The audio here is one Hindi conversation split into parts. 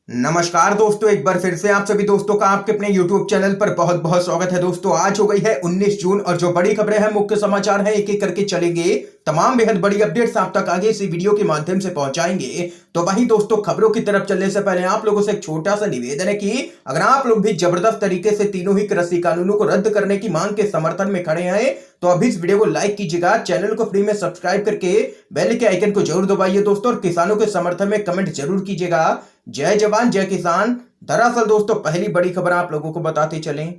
नमस्कार दोस्तों, एक बार फिर से आप सभी दोस्तों का आपके अपने YouTube चैनल पर बहुत बहुत स्वागत है। दोस्तों आज हो गई है 19 जून और जो बड़ी खबरें हैं, मुख्य समाचार हैं, एक एक करके चलेंगे। तमाम बेहद बड़ी अपडेट्स आप तक आगे इसी वीडियो के माध्यम से पहुंचाएंगे। तो वही दोस्तों, खबरों की तरफ चलने से पहले आप लोगों से एक छोटा सा निवेदन है कि अगर आप लोग भी जबरदस्त तरीके से तीनों ही कृषि कानूनों को रद्द करने की मांग के समर्थन में खड़े हैं तो अभी इस वीडियो को लाइक कीजिएगा, चैनल को फ्री में सब्सक्राइब करके बेल के आइकन को जरूर दबाइए दोस्तों, और किसानों के समर्थन में कमेंट जरूर कीजिएगा। जय जवान जय किसान। दरअसल दोस्तों, पहली बड़ी खबर आप लोगों को बताते चलें।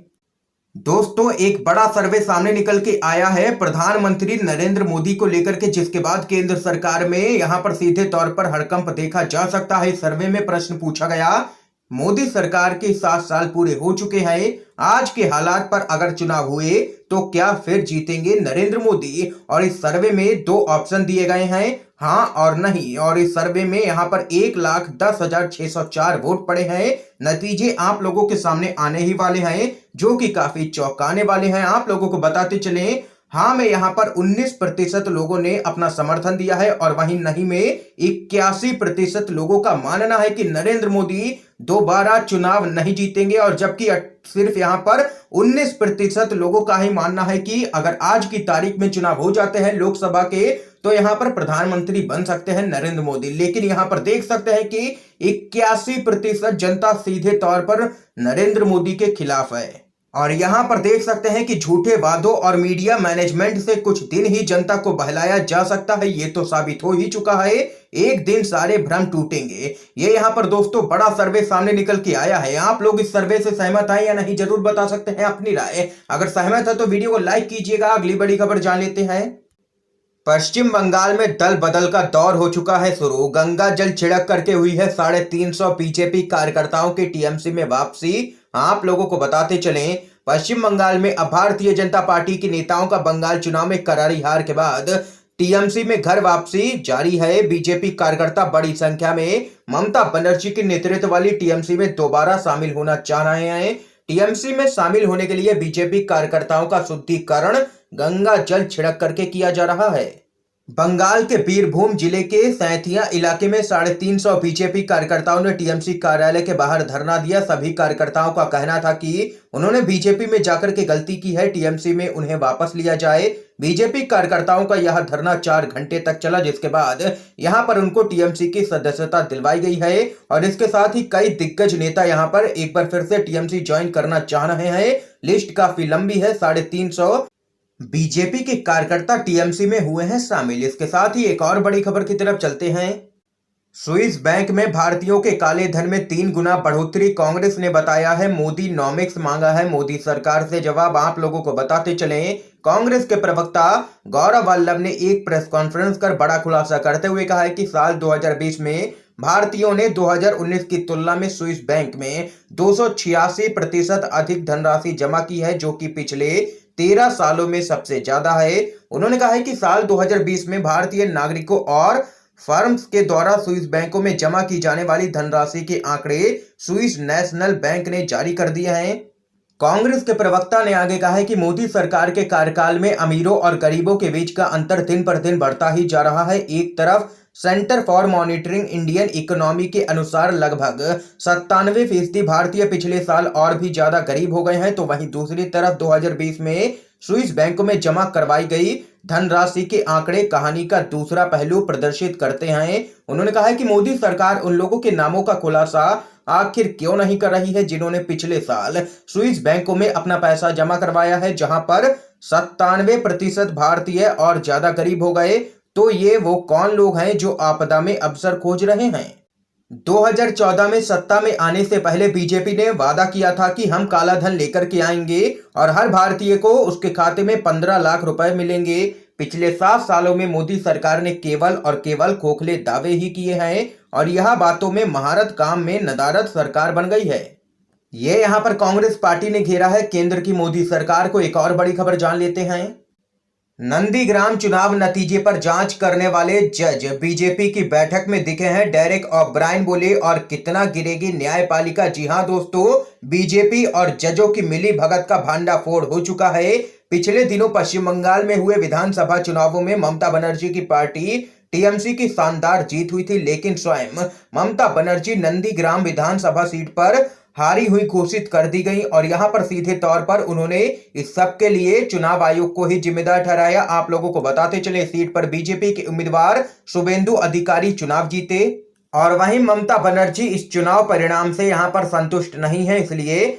दोस्तों, एक बड़ा सर्वे सामने निकल के आया है प्रधानमंत्री नरेंद्र मोदी को लेकर के, जिसके बाद केंद्र सरकार में यहां पर सीधे तौर पर हड़कंप देखा जा सकता है। सर्वे में प्रश्न पूछा गया, मोदी सरकार के 7 साल पूरे हो चुके हैं, आज के हालात पर अगर चुनाव हुए तो क्या फिर जीतेंगे नरेंद्र मोदी। और इस सर्वे में 2 ऑप्शन दिए गए हैं, हाँ और नहीं। और इस सर्वे में यहां पर 1,10,604 वोट पड़े हैं। नतीजे आप लोगों के सामने आने ही वाले हैं, जो कि काफी चौंकाने वाले हैं। आप लोगों को बताते चले, हाँ में यहां पर 19% लोगों ने अपना समर्थन दिया है और वहीं नहीं में 81% लोगों का मानना है कि नरेंद्र मोदी दोबारा चुनाव नहीं जीतेंगे। और जबकि सिर्फ यहां पर 19% लोगों का ही मानना है कि अगर आज की तारीख में चुनाव हो जाते हैं लोकसभा के तो यहां पर प्रधानमंत्री बन सकते हैं नरेंद्र मोदी। लेकिन यहां पर देख सकते हैं कि 81% जनता सीधे तौर पर नरेंद्र मोदी के खिलाफ है। और यहां पर देख सकते हैं कि झूठे वादों और मीडिया मैनेजमेंट से कुछ दिन ही जनता को बहलाया जा सकता है। ये तो साबित हो ही चुका है, एक दिन सारे भ्रम टूटेंगे। ये यहां पर दोस्तों बड़ा सर्वे सामने निकल के आया है। आप लोग इस सर्वे से सहमत हैं या नहीं, जरूर बता सकते हैं अपनी राय। अगर सहमत है तो वीडियो को लाइक कीजिएगा। अगली बड़ी खबर जान लेते हैं। पश्चिम बंगाल में दल बदल का दौर हो चुका है शुरू। गंगा जल छिड़क करके हुई है 350 बीजेपी कार्यकर्ताओं की टीएमसी में वापसी। आप लोगों को बताते चलें, पश्चिम बंगाल में अब भारतीय जनता पार्टी के नेताओं का बंगाल चुनाव में करारी हार के बाद टीएमसी में घर वापसी जारी है। बीजेपी कार्यकर्ता बड़ी संख्या में ममता बनर्जी के नेतृत्व वाली टीएमसी में दोबारा शामिल होना चाह रहे हैं। टीएमसी में शामिल होने के लिए बीजेपी कार्यकर्ताओं का शुद्धिकरण गंगा जल छिड़क करके किया जा रहा है। बंगाल के बीरभूम जिले के सैथिया इलाके में 350 बीजेपी कार्यकर्ताओं ने टीएमसी कार्यालय के बाहर धरना दिया। सभी कार्यकर्ताओं का कहना था कि उन्होंने बीजेपी में जाकर के गलती की है, टीएमसी में उन्हें वापस लिया जाए। बीजेपी कार्यकर्ताओं का यह धरना 4 घंटे तक चला, जिसके बाद यहां पर उनको टीएमसी की सदस्यता दिलवाई गई है। और इसके साथ ही कई दिग्गज नेता यहां पर एक बार फिर से टीएमसी ज्वाइन करना चाह रहे हैं। लिस्ट काफी लंबी है, 350 बीजेपी के कार्यकर्ता टीएमसी में हुए हैं शामिल। इसके साथ ही एक और बड़ी खबर की तरफ चलते हैं। स्विस बैंक में भारतीयों के काले धन में 3 गुना बढ़ोतरी, कांग्रेस ने बताया है। मोदी नॉमिक्स मांगा है मोदी सरकार से जवाब। आप लोगों को बताते चलें, कांग्रेस के प्रवक्ता गौरव वल्लभ ने एक प्रेस कॉन्फ्रेंस कर बड़ा खुलासा करते हुए कहा है कि साल 2020 में भारतीयों ने 2019 की तुलना में स्विस बैंक में 286% अधिक धनराशि जमा की है, जो कि पिछले 13 सालों में सबसे ज्यादा है। उन्होंने कहा है कि साल 2020 में भारतीय नागरिकों और फर्म्स के द्वारा स्विस बैंकों में जमा की जाने वाली धनराशि के आंकड़े स्विस नेशनल बैंक ने जारी कर दिए हैं। कांग्रेस के प्रवक्ता ने आगे कहा है कि मोदी सरकार के कार्यकाल में अमीरों और गरीबों के बीच का अंतर दिन पर दिन बढ़ता ही जा रहा है। एक तरफ centre for monitoring Indian economy के अनुसार लगभग 97% भारतीय पिछले साल और भी ज्यादा गरीब हो गए हैं, तो वहीं दूसरी तरफ 2020 में स्विस बैंकों में जमा करवाई गई धनराशि के आंकड़े कहानी का दूसरा पहलू प्रदर्शित करते हैं। उन्होंने कहा है कि मोदी सरकार उन लोगों के नामों का खुलासा आखिर क्यों नहीं कर रही है जिन्होंने पिछले साल स्विस बैंकों में अपना पैसा जमा करवाया है, जहां पर 97% भारतीय और ज्यादा गरीब हो गए। तो ये वो कौन लोग हैं जो आपदा में अवसर खोज रहे हैं। 2014 में सत्ता में आने से पहले बीजेपी ने वादा किया था कि हम काला धन लेकर के आएंगे और हर भारतीय को उसके खाते में 15 लाख रुपए मिलेंगे। पिछले 7 सालों में मोदी सरकार ने केवल और केवल खोखले दावे ही किए हैं और यह बातों में महारत काम में नदारत सरकार बन गई है। ये यहां पर कांग्रेस पार्टी ने घेरा है केंद्र की मोदी सरकार को। एक और बड़ी खबर जान लेते हैं। नंदीग्राम चुनाव नतीजे पर जांच करने वाले जज बीजेपी की बैठक में दिखे हैं। डेरेक ओब्रायन बोले, और कितना गिरेगी न्यायपालिका। जी हां दोस्तों, बीजेपी और जजों की मिली भगत का भांडाफोड़ हो चुका है। पिछले दिनों पश्चिम बंगाल में हुए विधानसभा चुनावों में ममता बनर्जी की पार्टी टीएमसी की शानदार जीत हुई थी, लेकिन स्वयं ममता बनर्जी नंदीग्राम विधानसभा सीट पर हारी हुई घोषित कर दी गई और यहां पर सीधे तौर पर उन्होंने इस सब के लिए चुनाव आयोग को ही जिम्मेदार ठहराया। आप लोगों को बताते चले, सीट पर बीजेपी के उम्मीदवार शुभेंदु अधिकारी चुनाव जीते और वहीं ममता बनर्जी इस चुनाव परिणाम से यहां पर संतुष्ट नहीं है, इसलिए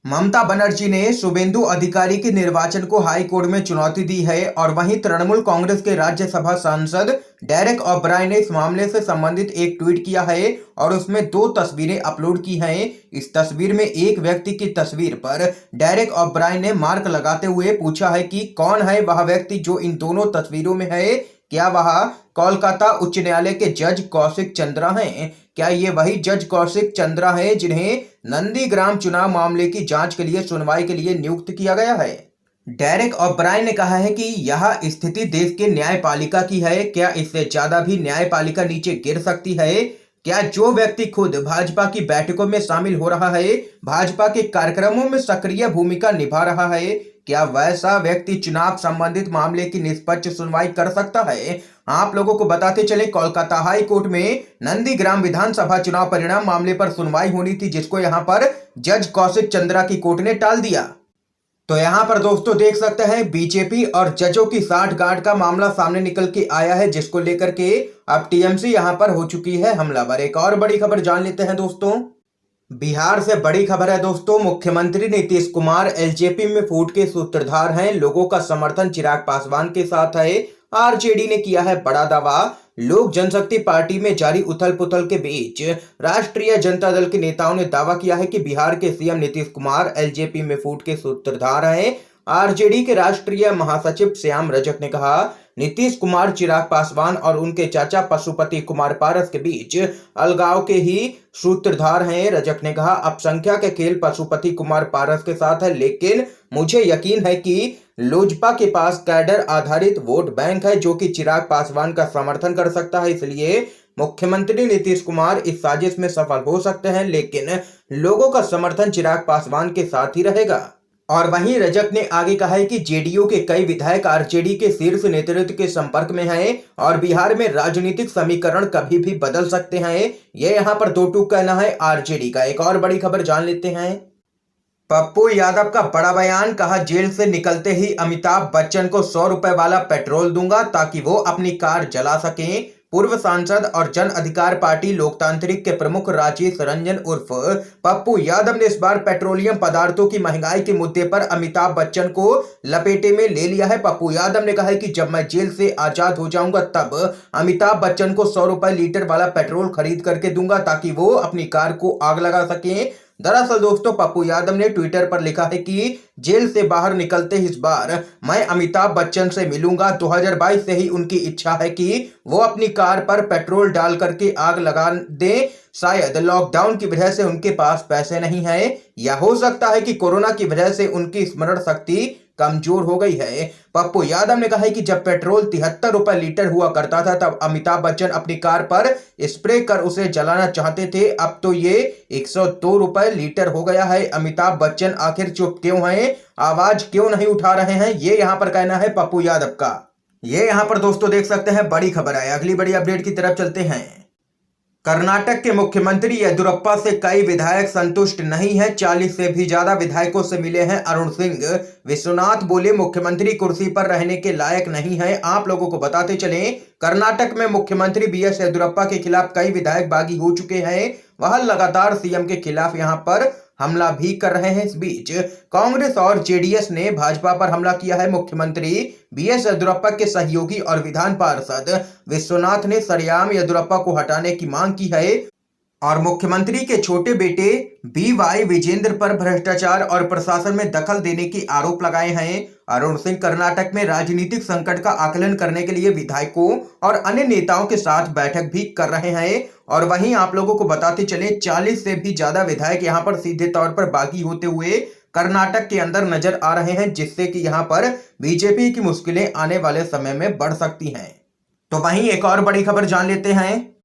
ममता बनर्जी ने शुभेंदु अधिकारी के निर्वाचन को हाई कोर्ट में चुनौती दी है। और वहीं तृणमूल कांग्रेस के राज्यसभा सांसद डेरेक ओब्रायन ने इस मामले से संबंधित एक ट्वीट किया है और उसमें 2 तस्वीरें अपलोड की हैं। इस तस्वीर में एक व्यक्ति की तस्वीर पर डेरेक ओब्रायन ने मार्क लगाते हुए पूछा है कि कौन है वह व्यक्ति जो इन दोनों तस्वीरों में है। क्या वह कोलकाता उच्च न्यायालय के जज कौशिक चंद्रा हैं? क्या ये वही जज कौशिक चंद्रा हैं जिन्हें नंदीग्राम चुनाव मामले की जांच के लिए सुनवाई के लिए नियुक्त किया गया है? डेरेक ओब्रायन ने कहा है कि यह स्थिति देश के न्यायपालिका की है। क्या इससे ज्यादा भी न्यायपालिका नीचे गिर सकती है? क्या जो व्यक्ति खुद भाजपा की बैठकों में शामिल हो रहा है, भाजपा के कार्यक्रमों में सक्रिय भूमिका निभा रहा है, क्या वैसा व्यक्ति चुनाव संबंधित मामले की निष्पक्ष सुनवाई कर सकता है? आप लोगों को बताते चले, कोलकाता हाई कोर्ट में नंदीग्राम विधानसभा चुनाव परिणाम मामले पर सुनवाई होनी थी, जिसको यहां पर जज कौशिक चंद्रा की कोर्ट ने टाल दिया। तो यहां पर दोस्तों देख सकते हैं, बीजेपी और जजों की साठगांठ का मामला सामने निकल के आया है, जिसको लेकर के अब टीएमसी यहां पर हो चुकी है हमलावर। एक और बड़ी खबर जान लेते हैं दोस्तों। बिहार से बड़ी खबर है दोस्तों। मुख्यमंत्री नीतीश कुमार एलजेपी में फूट के सूत्रधार हैं। लोगों का समर्थन चिराग पासवान के साथ है। आरजेडी ने किया है बड़ा दावा। लोक जनशक्ति पार्टी में जारी उथल पुथल के बीच राष्ट्रीय जनता दल के नेताओं ने दावा किया है कि बिहार के सीएम नीतीश कुमार एलजेपी में फूट के सूत्रधार हैं। आरजेडी के राष्ट्रीय महासचिव श्याम रजक ने कहा, नीतीश कुमार चिराग पासवान और उनके चाचा पशुपति कुमार पारस के बीच अलगाव के ही सूत्रधार हैं। रजक ने कहा, अब संख्या के खेल पशुपति कुमार पारस के साथ है, लेकिन मुझे यकीन है कि लोजपा के पास कैडर आधारित वोट बैंक है जो कि चिराग पासवान का समर्थन कर सकता है। इसलिए मुख्यमंत्री नीतीश कुमार इस साजिश में सफल हो सकते हैं, लेकिन लोगों का समर्थन चिराग पासवान के साथ ही रहेगा। और वहीं रजक ने आगे कहा है कि जेडीयू के कई विधायक आरजेडी के शीर्ष नेतृत्व के संपर्क में हैं और बिहार में राजनीतिक समीकरण कभी भी बदल सकते हैं। ये यहाँ पर दो टूक कहना है आरजेडी का। एक और बड़ी खबर जान लेते हैं। पप्पू यादव का बड़ा बयान, कहा जेल से निकलते ही अमिताभ बच्चन को 100 रुपए वाला पेट्रोल दूंगा ताकि वो अपनी कार जला सकें। पूर्व सांसद और जन अधिकार पार्टी लोकतांत्रिक के प्रमुख राजेश रंजन उर्फ पप्पू यादव ने इस बार पेट्रोलियम पदार्थों की महंगाई के मुद्दे पर अमिताभ बच्चन को लपेटे में ले लिया है। पप्पू यादव ने कहा है कि जब मैं जेल से आजाद हो जाऊंगा तब अमिताभ बच्चन को 100 रुपए लीटर वाला पेट्रोल खरीद करके दूंगा ताकि वो अपनी कार को आग लगा सकें। दरअसल दोस्तों, पप्पू यादव ने ट्विटर पर लिखा है कि जेल से बाहर निकलते ही इस बार मैं अमिताभ बच्चन से मिलूंगा। 2022 से ही उनकी इच्छा है कि वो अपनी कार पर पेट्रोल डाल करके आग लगा दें। शायद लॉकडाउन की वजह से उनके पास पैसे नहीं है, या हो सकता है कि कोरोना की वजह से उनकी स्मरण शक्ति कमजोर हो गई है। पप्पू यादव ने कहा है कि जब पेट्रोल 73 रुपए लीटर हुआ करता था तब अमिताभ बच्चन अपनी कार पर स्प्रे कर उसे जलाना चाहते थे। अब तो ये 102 रुपए लीटर हो गया है। अमिताभ बच्चन आखिर चुप क्यों हैं, आवाज क्यों नहीं उठा रहे हैं, ये यहाँ पर कहना है पप्पू यादव का। ये यहाँ पर दोस्तों देख सकते हैं बड़ी खबर है। अगली बड़ी अपडेट की तरफ चलते हैं। कर्नाटक के मुख्यमंत्री येदियुरप्पा से कई विधायक संतुष्ट नहीं हैं। 40 से भी ज्यादा विधायकों से मिले हैं अरुण सिंह। विश्वनाथ बोले, मुख्यमंत्री कुर्सी पर रहने के लायक नहीं है। आप लोगों को बताते चलें, कर्नाटक में मुख्यमंत्री बीएस येदियुरप्पा के खिलाफ कई विधायक बागी हो चुके हैं। वह लगातार सीएम के खिलाफ यहां पर हमला भी कर रहे हैं। इस बीच कांग्रेस और जेडीएस ने भाजपा पर हमला किया है। मुख्यमंत्री बीएस येदियुरप्पा के सहयोगी और विधान पार्षद विश्वनाथ ने सरेआम येदियुरप्पा को हटाने की मांग की है और मुख्यमंत्री के छोटे बेटे बीवाई विजेंद्र पर भ्रष्टाचार और प्रशासन में दखल देने के आरोप लगाए हैं। अरुण सिंह कर्नाटक में राजनीतिक संकट का आकलन करने के लिए विधायकों और अन्य नेताओं के साथ बैठक भी कर रहे हैं। और वहीं आप लोगों को बताते चले, 40 से भी ज्यादा विधायक यहां पर सीधे तौर पर बागी होते हुए कर्नाटक के अंदर नजर आ रहे हैं, जिससे कि यहां पर बीजेपी की मुश्किलें आने वाले समय में बढ़ सकती हैं। तो वहीं एक और बड़ी खबर जान लेते हैं।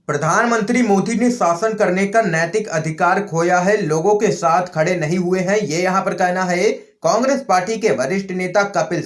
प्रधानमंत्री मोदी ने शासन करने का नैतिक अधिकार खोया है, लोगों के साथ खड़े नहीं हुए हैं। ये यहाँ पर कहना है कांग्रेस पार्टी के वरिष्ठ नेता कपिल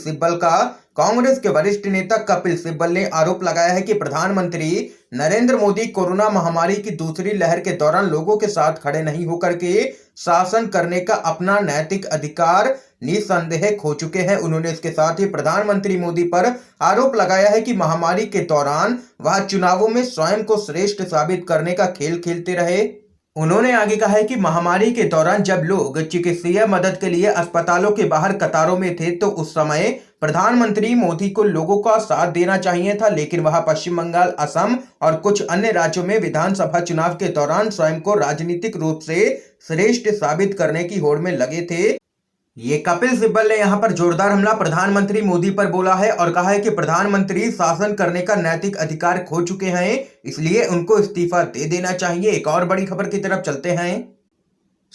सिब्बल ने आरोप लगाया है कि प्रधानमंत्री नरेंद्र मोदी कोरोना महामारी की दूसरी लहर के दौरान लोगों के साथ खड़े नहीं होकर के शासन करने का अपना नैतिक अधिकार निसंदेह खो चुके हैं। उन्होंने इसके साथ ही प्रधानमंत्री मोदी पर आरोप लगाया है कि महामारी के दौरान वह चुनावों में स्वयं को श्रेष्ठ साबित करने का खेल खेलते रहे। उन्होंने आगे कहा है कि महामारी के दौरान जब लोग चिकित्सीय मदद के लिए अस्पतालों के बाहर कतारों में थे तो उस समय प्रधानमंत्री मोदी को लोगों का साथ देना चाहिए था, लेकिन वह पश्चिम बंगाल, असम और कुछ अन्य राज्यों में विधानसभा चुनाव के दौरान स्वयं को राजनीतिक रूप से श्रेष्ठ साबित करने की होड़ में लगे थे। ये कपिल सिब्बल ने यहां पर जोरदार हमला प्रधानमंत्री मोदी पर बोला है और कहा है कि प्रधानमंत्री शासन करने का नैतिक अधिकार खो चुके हैं, इसलिए उनको इस्तीफा दे देना चाहिए। एक और बड़ी खबर की तरफ चलते हैं।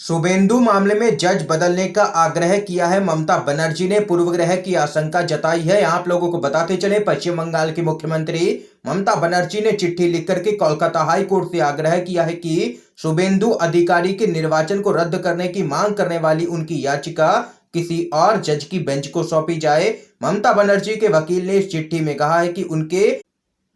शुभेंदु मामले में जज बदलने का आग्रह किया है ममता बनर्जी ने, पूर्वग्रह की आशंका जताई है। आप लोगों को बताते चले, पश्चिम बंगाल की मुख्यमंत्री ममता बनर्जी ने चिट्ठी लिखकर के कोलकाता हाई कोर्ट से आग्रह किया है कि शुभेंदु अधिकारी के निर्वाचन को रद्द करने की मांग करने वाली उनकी याचिका किसी और जज की बेंच को सौंपी जाए। ममता बनर्जी के वकील ने इस चिट्ठी में कहा है कि उनके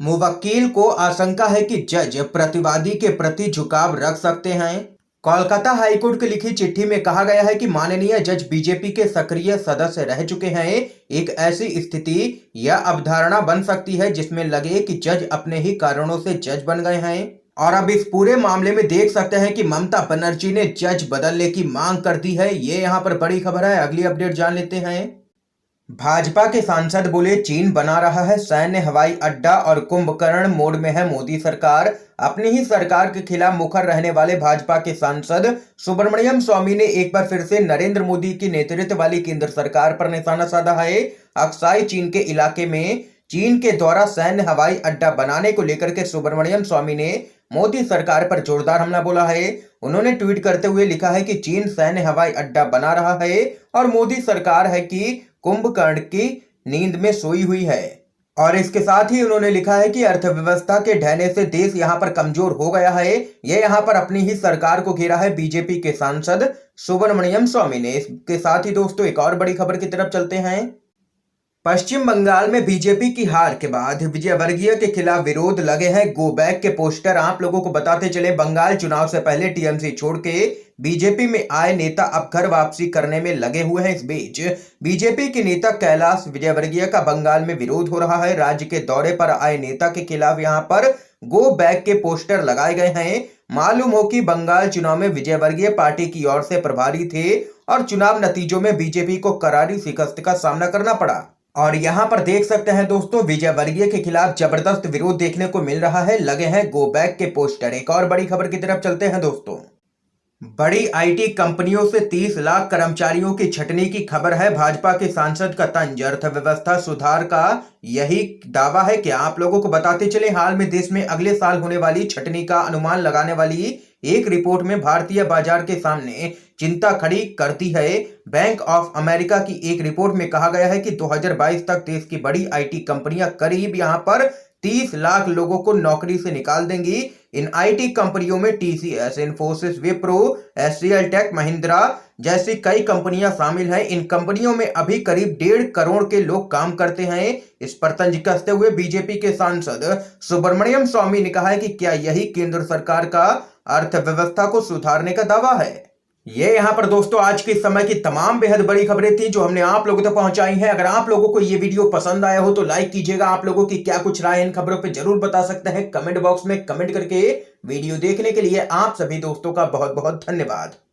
मुवक्किल को आशंका है कि जज प्रतिवादी के प्रति झुकाव रख सकते हैं। कोलकाता हाईकोर्ट की लिखी चिट्ठी में कहा गया है कि माननीय जज बीजेपी के सक्रिय सदस्य रह चुके हैं। एक ऐसी स्थिति या अवधारणा बन सकती है जिसमें लगे कि जज अपने ही कारणों से जज बन गए हैं और अब इस पूरे मामले में देख सकते हैं कि ममता बनर्जी ने जज बदलने की मांग कर दी है। ये यहाँ पर बड़ी खबर है। अगली अपडेट जान लेते हैं। भाजपा के सांसद बोले चीन बना रहा है सैन्य हवाई अड्डा और कुंभकर्ण मोड में है मोदी सरकार। अपनी ही सरकार के खिलाफ मुखर रहने वाले भाजपा के सांसद सुब्रमण्यम स्वामी ने एक बार फिर से नरेंद्र मोदी की नेतृत्व वाली केंद्र सरकार पर निशाना साधा है। अक्साई चीन के इलाके में चीन के द्वारा सैन्य हवाई अड्डा बनाने को लेकर के सुब्रमण्यम स्वामी ने मोदी सरकार पर जोरदार हमला बोला है। उन्होंने ट्वीट करते हुए लिखा है कि चीन सैन्य हवाई अड्डा बना रहा है और मोदी सरकार है कि कुंभकर्ण की नींद में सोई हुई है। और इसके साथ ही उन्होंने लिखा है कि अर्थव्यवस्था के ढहने से देश यहां पर कमजोर हो गया है। ये यहां पर अपनी ही सरकार को घेरा है बीजेपी के सांसद सुब्रमण्यम स्वामी ने। इसके साथ ही दोस्तों एक और बड़ी खबर की तरफ चलते हैं। पश्चिम बंगाल में बीजेपी की हार के बाद विजयवर्गीय के खिलाफ विरोध लगे हैं गो बैक के पोस्टर। आप लोगों को बताते चले, बंगाल चुनाव से पहले टीएमसी छोड़ के बीजेपी में आए नेता अब घर वापसी करने में लगे हुए हैं। इस बीच बीजेपी के नेता कैलाश विजयवर्गीय का बंगाल में विरोध हो रहा है। राज्य के दौरे पर आए नेता के खिलाफ यहां पर गो बैक के पोस्टर लगाए गए हैं। मालूम हो कि बंगाल चुनाव में विजयवर्गीय पार्टी की ओर से प्रभारी थे और चुनाव नतीजों में बीजेपी को करारी शिकस्त का सामना करना पड़ा। और यहाँ पर देख सकते हैं दोस्तों, विजयवर्गीय के खिलाफ जबरदस्त विरोध देखने को मिल रहा है। लगे हैं गो बैक के पोस्टर। एक और बड़ी खबर की तरफ चलते हैं दोस्तों। बड़ी आईटी कंपनियों से 30 लाख कर्मचारियों की छटनी की खबर है। भाजपा के सांसद का तंज अर्थव्यवस्था सुधार का यही दावा है कि आप लोगों को बताते चले, हाल में देश में अगले साल होने वाली छटनी का अनुमान लगाने वाली एक रिपोर्ट में भारतीय बाजार के सामने चिंता खड़ी कर दी है। बैंक ऑफ अमेरिका की एक रिपोर्ट में कहा गया है कि 2022 तक देश की बड़ी आईटी कंपनियां करीब यहां पर 30 लाख लोगों को नौकरी से निकाल देंगी। इन आईटी कंपनियों में TCS, Infosys, Wipro, HCL tech, Mahindra जैसी कई कंपनियां शामिल हैं। इन कंपनियों में अभी करीब 1.5 करोड़ के लोग काम करते हैं। इस पर तंज कसते हुए बीजेपी के सांसद सुब्रमण्यम स्वामी ने कहा है कि क्या यही केंद्र सरकार का अर्थव्यवस्था को सुधारने का दावा है। ये यहाँ पर दोस्तों आज के समय की तमाम बेहद बड़ी खबरें थी जो हमने आप लोगों तक पहुंचाई हैं। अगर आप लोगों को ये वीडियो पसंद आया हो तो लाइक कीजिएगा। आप लोगों की क्या कुछ राय इन खबरों पे जरूर बता सकते हैं कमेंट बॉक्स में कमेंट करके। वीडियो देखने के लिए आप सभी दोस्तों का बहुत बहुत धन्यवाद।